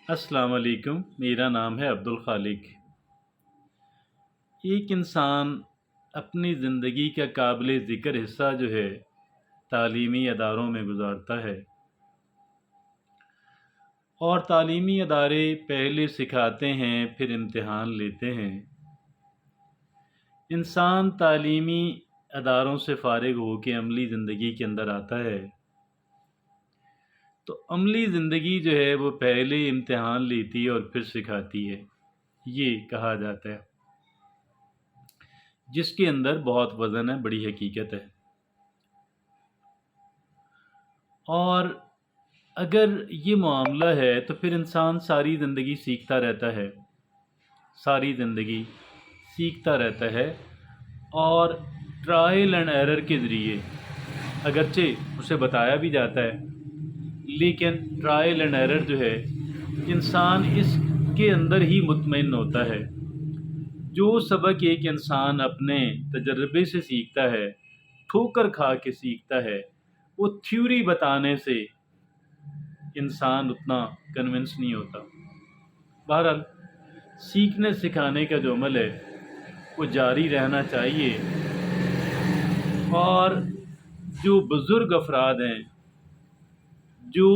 अस्सलाम वालेकुम। मेरा नाम है अब्दुल खालिक। एक इंसान अपनी ज़िंदगी का काबिल ज़िक्र हिस्सा जो है तालीमी अदारों में गुजारता है, और तालीमी अदारे पहले सिखाते हैं फिर इम्तिहान लेते हैं। इंसान तालीमी अदारों से फ़ारिग होकर अमली ज़िंदगी के अंदर आता है, तो अमली ज़िंदगी जो है वो पहले इम्तिहान लेती है और फिर सिखाती है। ये कहा जाता है, जिसके अंदर बहुत वज़न है, बड़ी हकीकत है। और अगर ये मामला है तो फिर इंसान सारी ज़िंदगी सीखता रहता है, सारी ज़िंदगी सीखता रहता है। और ट्रायल एंड एरर के ज़रिए अगरचे उसे बताया भी जाता है, लेकिन ट्रायल एंड एरर जो है इंसान इसके अंदर ही मुतमईन होता है। जो सबक एक इंसान अपने तजर्बे से सीखता है, ठोकर खा के सीखता है, वो थ्योरी बताने से इंसान उतना कन्विंस नहीं होता। बहरहाल सीखने सिखाने का जो अमल है वो जारी रहना चाहिए। और जो बुज़ुर्ग अफराद हैं, जो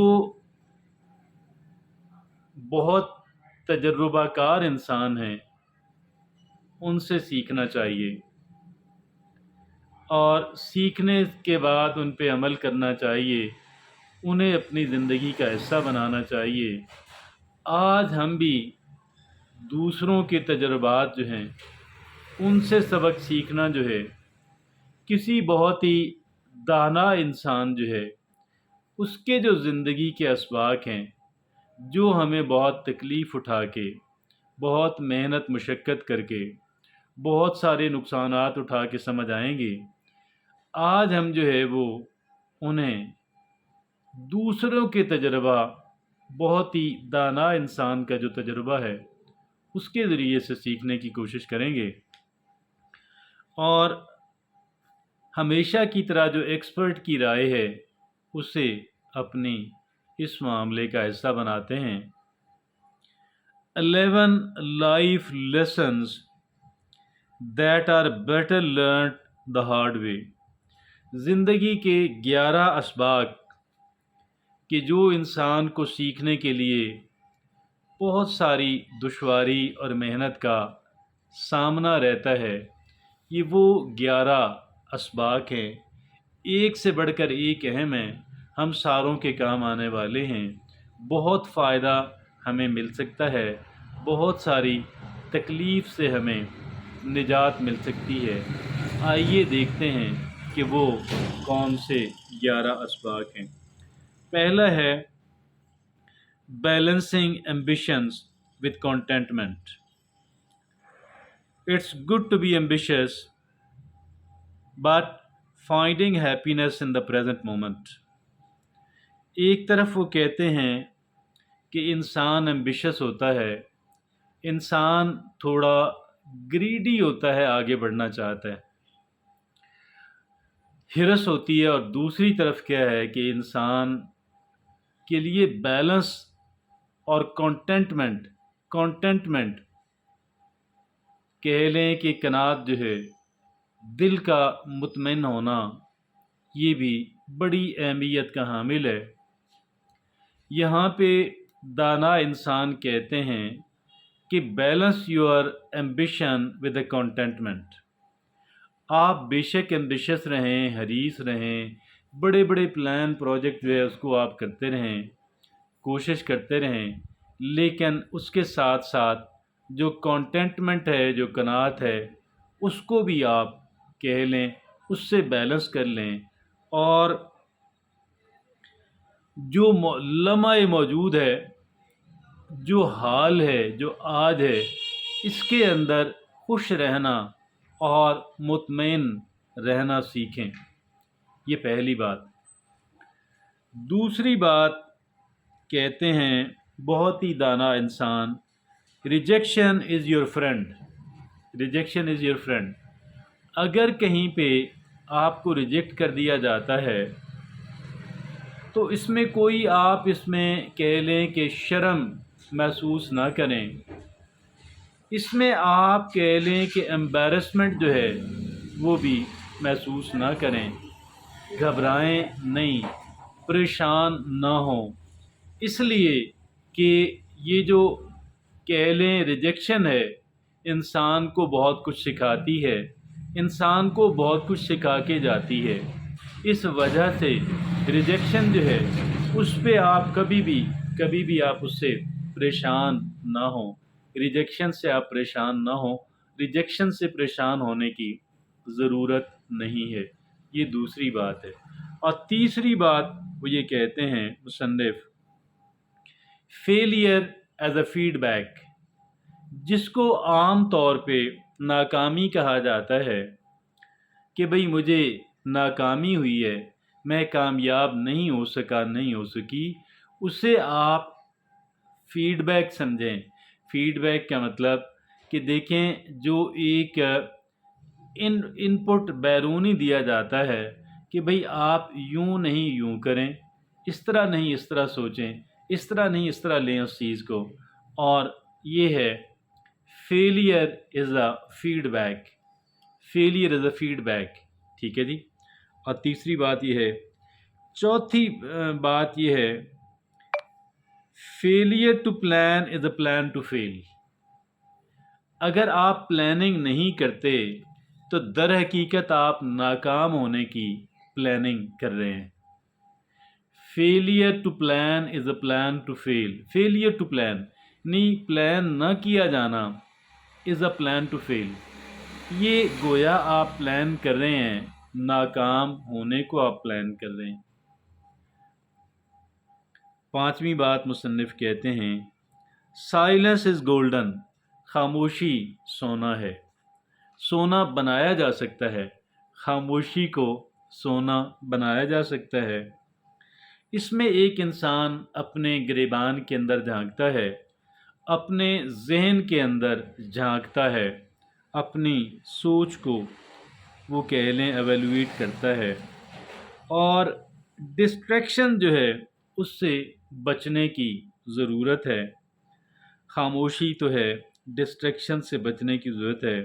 बहुत तजर्बाकार इंसान हैं, उनसे सीखना चाहिए और सीखने के बाद उन पे अमल करना चाहिए, उन्हें अपनी ज़िंदगी का हिस्सा बनाना चाहिए। आज हम भी दूसरों के तजर्बात जो हैं उनसे सबक सीखना जो है, किसी बहुत ही दाना इंसान जो है उसके जो ज़िंदगी के असबाक हैं, जो हमें बहुत तकलीफ़ उठा के, बहुत मेहनत मुशक्क़त करके, बहुत सारे नुकसानात उठा के समझ आएंगे, आज हम जो है वो उन्हें दूसरों के तजर्बा, बहुत ही दाना इंसान का जो तजर्बा है उसके ज़रिए से सीखने की कोशिश करेंगे। और हमेशा की तरह जो एक्सपर्ट की राय है उसे अपनी इस मामले का हिस्सा बनाते हैं। 11 life lessons that are better learn the hard way. ज़िंदगी के 11 असबाक कि जो इंसान को सीखने के लिए बहुत सारी दुश्वारी और मेहनत का सामना रहता है, ये वो 11 असबाक हैं, एक से बढ़कर एक अहम हैं, हम सारों के काम आने वाले हैं। बहुत फ़ायदा हमें मिल सकता है, बहुत सारी तकलीफ़ से हमें निजात मिल सकती है। आइए देखते हैं कि वो कौन से 11 असबाक हैं। पहला है balancing ambitions with contentment. It's good to be ambitious but finding happiness in the present moment. एक तरफ वो कहते हैं कि इंसान एम्बिशियस होता है, इंसान थोड़ा ग्रीडी होता है, आगे बढ़ना चाहता है, हिरस होती है। और दूसरी तरफ क्या है कि इंसान के लिए बैलेंस और कंटेंटमेंट कह लें कि कनात जो है, दिल का मुतमईन होना, ये भी बड़ी अहमियत का हामिल है। यहाँ पे दाना इंसान कहते हैं कि balance your ambition with the contentment. आप बेशक एम्बिशियस रहें, हरीस रहें, बड़े बड़े प्लान प्रोजेक्ट जो है उसको आप करते रहें, कोशिश करते रहें, लेकिन उसके साथ साथ जो कंटेंटमेंट है, जो कनात है, उसको भी आप कह लें, उससे बैलेंस कर लें। और जो लम्हा मौजूद है, जो हाल है, जो आज है, इसके अंदर खुश रहना और मुतमईन रहना सीखें। ये पहली बात। दूसरी बात कहते हैं बहुत ही दाना इंसान, rejection is your friend. Rejection is your friend. अगर कहीं पे आपको रिजेक्ट कर दिया जाता है तो इसमें कोई, आप इसमें कह लें कि शर्म محسوس نہ کریں۔ اس میں آپ کہہ لیں کہ امبیرسمنٹ جو ہے وہ بھی محسوس نہ کریں، گھبرائیں نہیں، پریشان نہ ہوں، اس لیے کہ یہ جو کہہ لیں ریجیکشن ہے انسان کو بہت کچھ سکھاتی ہے، انسان کو بہت کچھ سکھا کے جاتی ہے۔ اس وجہ سے ریجیکشن جو ہے اس پہ آپ کبھی بھی آپ اس سے پریشان نہ ہوں، ریجیکشن سے آپ پریشان نہ ہوں، ریجیکشن سے پریشان ہونے کی ضرورت نہیں ہے۔ یہ دوسری بات ہے۔ اور تیسری بات وہ یہ کہتے ہیں مصنف، failure as a feedback, جس کو عام طور پہ ناکامی کہا جاتا ہے کہ بھئی مجھے ناکامی ہوئی ہے، میں کامیاب نہیں ہو سکا، نہیں ہو سکی، اسے آپ فیڈ بیک سمجھیں۔ فیڈ بیک کا مطلب کہ دیکھیں جو ایک ان پٹ بیرونی دیا جاتا ہے کہ بھئی آپ یوں نہیں یوں کریں، اس طرح نہیں اس طرح سوچیں، اس طرح نہیں اس طرح لیں اس چیز کو، اور یہ ہے failure is a feedback, failure is a feedback, ٹھیک ہے جی۔ اور تیسری بات یہ ہے، چوتھی بات یہ ہے، failure to plan is a plan to fail, اگر آپ پلاننگ نہیں کرتے تو در حقیقت آپ ناکام ہونے کی پلاننگ کر رہے ہیں۔ Failure to plan is a plan to fail, failure to plan نہیں، پلان نہ کیا جانا از اے پلان ٹو فیل، یہ گویا آپ پلان کر رہے ہیں، ناکام ہونے کو آپ پلان کر رہے ہیں۔ پانچویں بات مصنف کہتے ہیں، سائلنس از گولڈن، خاموشی سونا ہے، سونا بنایا جا سکتا ہے، خاموشی کو سونا بنایا جا سکتا ہے۔ اس میں ایک انسان اپنے گریبان کے اندر جھانکتا ہے، اپنے ذہن کے اندر جھانکتا ہے، اپنی سوچ کو وہ کہہ لیں ایویلویٹ کرتا ہے، اور ڈسٹریکشن جو ہے اس سے بچنے کی ضرورت ہے۔ خاموشی تو ہے، ڈسٹریکشن سے بچنے کی ضرورت ہے۔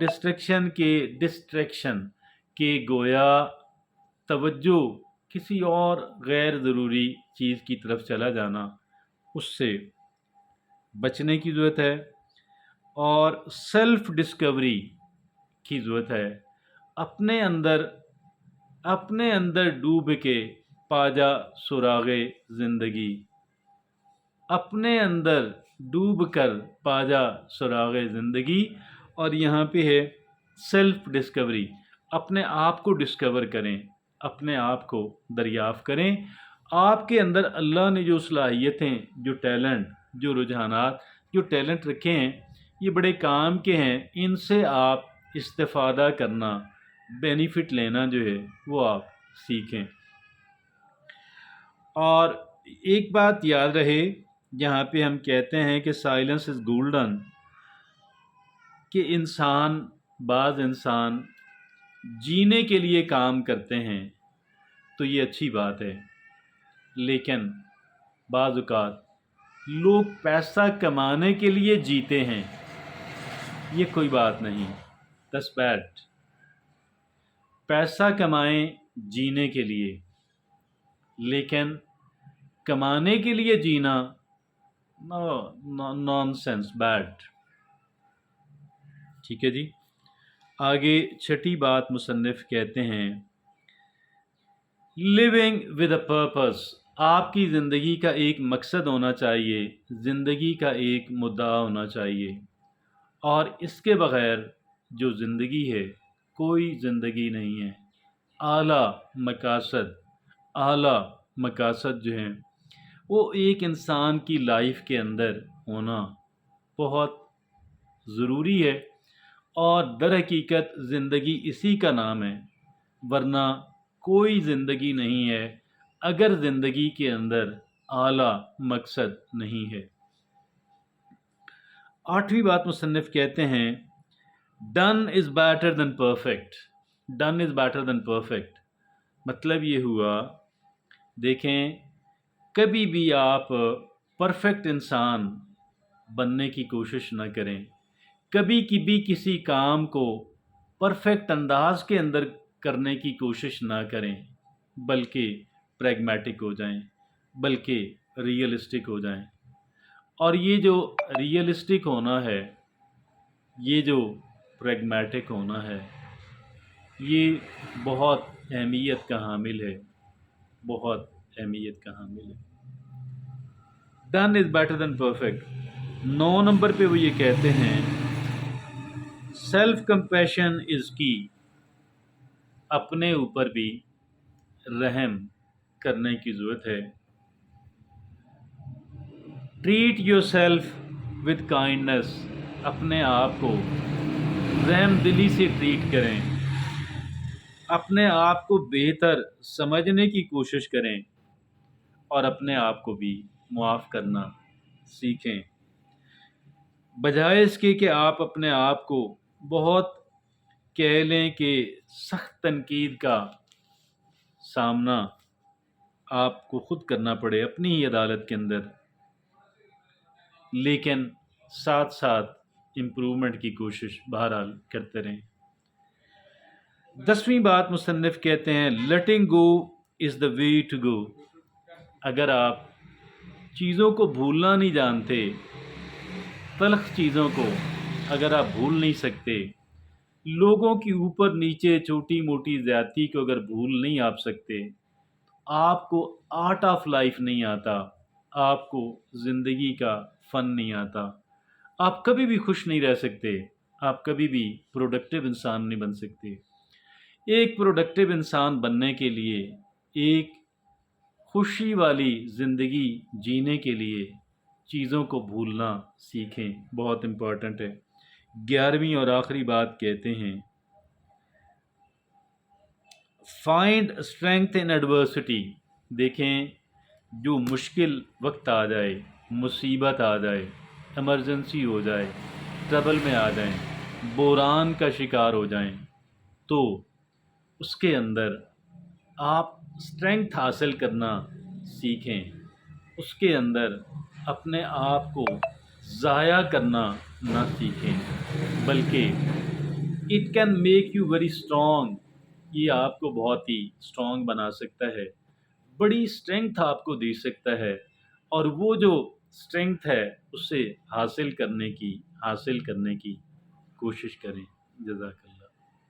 ڈسٹریکشن کے گویا توجہ کسی اور غیر ضروری چیز کی طرف چلا جانا، اس سے بچنے کی ضرورت ہے۔ اور سیلف ڈسکوری کی ضرورت ہے، اپنے اندر ڈوب کے پاجا سراغ زندگی، اپنے اندر ڈوب کر پاجا سراغ زندگی۔ اور یہاں پہ ہے سیلف ڈسکوری، اپنے آپ کو ڈسکور کریں، اپنے آپ کو دریافت کریں، آپ کے اندر اللہ نے جو صلاحیتیں، جو ٹیلنٹ، جو رجحانات، جو ٹیلنٹ رکھے ہیں، یہ بڑے کام کے ہیں، ان سے آپ استفادہ کرنا، بینیفٹ لینا جو ہے وہ آپ سیکھیں۔ اور ایک بات یاد رہے، یہاں پہ ہم کہتے ہیں کہ سائلنس از گولڈن، کہ بعض انسان جینے کے لیے کام کرتے ہیں تو یہ اچھی بات ہے، لیکن بعض اوقات لوگ پیسہ کمانے کے لیے جیتے ہیں، یہ کوئی بات نہیں، دس بیڈ۔ پیسہ کمائیں جینے کے لیے، لیکن کمانے کے لیے جینا نان سینس، بیڈ، ٹھیک ہے جی۔ آگے چھٹی بات مصنف کہتے ہیں، لیونگ ود اے پرپس، آپ کی زندگی کا ایک مقصد ہونا چاہیے، زندگی کا ایک مدعا ہونا چاہیے، اور اس کے بغیر جو زندگی ہے کوئی زندگی نہیں ہے۔ اعلیٰ مقاصد جو ہیں وہ ایک انسان کی لائف کے اندر ہونا بہت ضروری ہے، اور در حقیقت زندگی اسی کا نام ہے، ورنہ کوئی زندگی نہیں ہے اگر زندگی کے اندر اعلیٰ مقصد نہیں ہے۔ آٹھویں بات مصنف کہتے ہیں، done is better than perfect, done is better than perfect, مطلب یہ ہوا، دیکھیں کبھی بھی آپ परफेक्ट इंसान बनने की कोशिश न करें, कभी भी किसी काम को परफेक्ट अंदाज के अंदर करने की कोशिश ना करें, बल्कि प्रैग्मेटिक हो जाएं, बल्कि रियलिस्टिक हो जाएं। और ये जो रियलिस्टिक होना है, ये जो प्रैग्मेटिक होना है, ये बहुत अहमियत का हामिल है, बहुत अहमियत का हामिल है। Done is better than perfect. 9 number पे वो ये कहते हैं, सेल्फ कंपैशन इज़ की। अपने ऊपर भी रहम करने की ज़रूरत है। Treat your self with kindness. अपने आप को रहम दिली से ट्रीट करें, अपने आप को बेहतर समझने की कोशिश करें और अपने आप को भी मुआफ़ करना सीखें, बजाय इसके कि आप अपने आप को बहुत कह लें कि सख्त तनकीद का सामना आपको खुद करना पड़े अपनी ही अदालत के अंदर, लेकिन साथ साथ इम्प्रूवमेंट की कोशिश बहरहाल करते रहें। 10वीं बात मुसन्निफ़ कहते हैं, letting go is the way to go. अगर आप चीज़ों को भूलना नहीं जानते, तलख़ चीज़ों को अगर आप भूल नहीं सकते, लोगों की ऊपर नीचे छोटी मोटी ज़्यादती को अगर भूल नहीं आप सकते, आपको आर्ट ऑफ लाइफ नहीं आता, आपको ज़िंदगी का फ़न नहीं आता, आप कभी भी खुश नहीं रह सकते, आप कभी भी प्रोडक्टिव इंसान नहीं बन सकते। एक प्रोडक्टिव इंसान बनने के लिए, एक खुशी वाली ज़िंदगी जीने के लिए चीज़ों को भूलना सीखें, बहुत इम्पॉर्टेंट है। 11वीं और आखिरी बात कहते हैं, फाइंड स्ट्रेंथ इन एडवर्सिटी। देखें, जो मुश्किल वक्त आ जाए, मुसीबत आ जाए, इमरजेंसी हो जाए, ट्रबल में आ जाएं, बुहरान का शिकार हो जाएं, तो उसके अंदर आप स्ट्रेंथ हासिल करना सीखें, उसके अंदर अपने आप को ज़ाया करना ना सीखें, बल्कि it can make you very strong. ये आपको बहुत ही स्ट्रॉन्ग बना सकता है, बड़ी स्ट्रेंथ आपको दे सकता है, और वो जो स्ट्रेंथ है उसे हासिल करने की कोशिश करें। जज़ाकल्लाह।